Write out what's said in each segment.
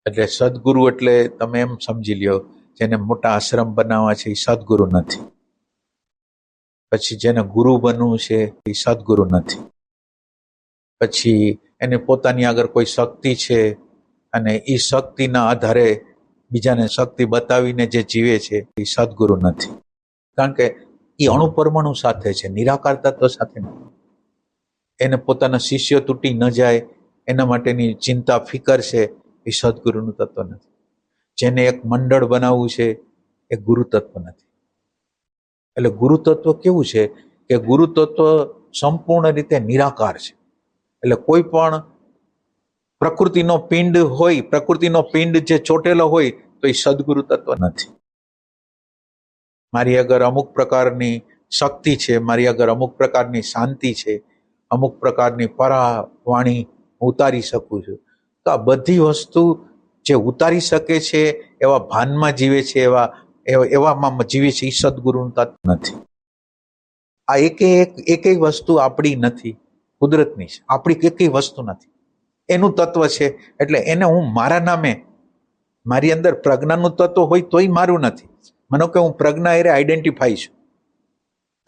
એટલે સદગુરુ એટલે તમે એમ સમજી લ્યો, જેને મોટા આશ્રમ બનાવવા છે એ સદગુરુ નથી. પછી જેને ગુરુ બનવું છે એ સદગુરુ નથી. પછી એને પોતાની આગળ કોઈ શક્તિ છે અને એ શક્તિના આધારે બીજાને શક્તિ બતાવીને જે જીવે છે એ સદગુરુ નથી. કારણ કે એ અણુ પરમાણુ સાથે છે, નિરાકાર તત્વ સાથે નથી. એને પોતાના શિષ્ય તૂટી ન જાય એના માટેની ચિંતા ફિકર છે, એ સદગુરુનું તત્વ નથી. જેને એક મંડળ બનાવવું છે એ ગુરુ તત્વ નથી. એટલે ગુરુ તત્વ કેવું છે કે ગુરુ તત્વ સંપૂર્ણ રીતે નિરાકાર છે. એટલે કોઈ પણ પ્રકૃતિનો પિંડ હોય, પ્રકૃતિનો પિંડ જે ચોટેલો હોય તો એ સદગુરુ તત્વ નથી. મારી આગળ અમુક પ્રકારની શક્તિ છે, મારી આગળ અમુક પ્રકારની શાંતિ છે, અમુક પ્રકારની પરાવાણી ઉતારી શકું છું, તો આ બધી વસ્તુ જે ઉતારી શકે છે, એવા ભાનમાં જીવે છે, એવામાં જીવે છે, એ સદગુરુનું તત્વ નથી. આ એકેય વસ્તુ આપણી નથી, કુદરતની છે, આપણી એકેય વસ્તુ નથી, એનું તત્વ છે. એટલે એને હું મારા નામે, મારી અંદર પ્રજ્ઞાનું તત્વ હોય તોય મારું નથી. માનો કે હું પ્રજ્ઞા એરે આઈડેન્ટિફાઈ છું,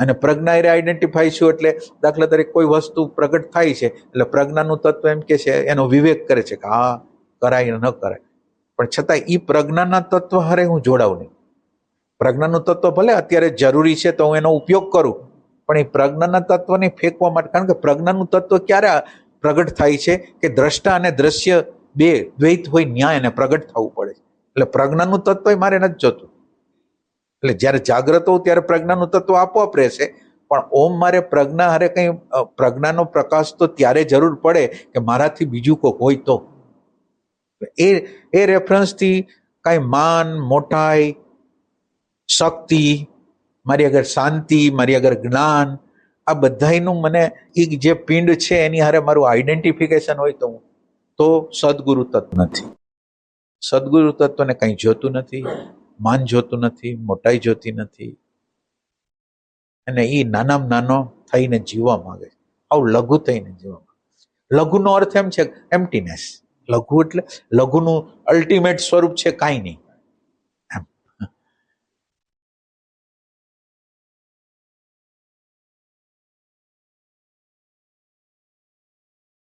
અને પ્રજ્ઞા એરે આઈડેન્ટિફાઈ છું એટલે દાખલા તરીકે કોઈ વસ્તુ પ્રગટ થાય છે એટલે પ્રજ્ઞાનું તત્વ એમ કે છે, એનો વિવેક કરે છે કે આ કરાય ન કરાય, પણ છતાં એ પ્રજ્ઞાના તત્વ હારે હું જોડાવું નહીં. પ્રજ્ઞાનું તત્વ ભલે અત્યારે જરૂરી છે તો હું એનો ઉપયોગ કરું, પણ એ પ્રજ્ઞાના તત્વને ફેંકવા માટે, કારણ કે પ્રજ્ઞાનું તત્વ ક્યારે પ્રગટ થાય છે કે દ્રષ્ટા અને દ્રશ્ય બે દ્વૈત હોય, ન્યાય અને પ્રગટ થવું પડે. એટલે પ્રજ્ઞાનું તત્વ મારે નથી જોતું. એટલે જ્યારે જાગ્રત હોઉં ત્યારે પ્રજ્ઞાનું તત્વ આપોઆપ રહેશે, પણ ઓમ મારે પ્રજ્ઞા હારે કંઈ પ્રજ્ઞાનો પ્રકાશ તો ત્યારે જરૂર પડે કે મારાથી બીજું કોઈ હોય તો. એ રેફરન્સથી કાંઈ માન, મોટાઈ, શક્તિ, મારી આગળ શાંતિ, મારી આગળ જ્ઞાન, આ બધાનું મને એ જે પિંડ છે એની હારે મારું આઈડેન્ટિફિકેશન હોય તો સદગુરુ તત્વ નથી. સદગુરુ તત્વને કંઈ જોતું નથી, માન જોતું નથી, મોટાઈ જોતી નથી, અને એ નાનામાં નાનો થઈને જીવવા માંગે છે, આવું લઘુ થઈને જીવવા માંગે. લઘુનો અર્થ એમ છે એમ્પ્ટીનેસ. લઘુ એટલે લઘુનું અલ્ટિમેટ સ્વરૂપ છે કાંઈ નહીં.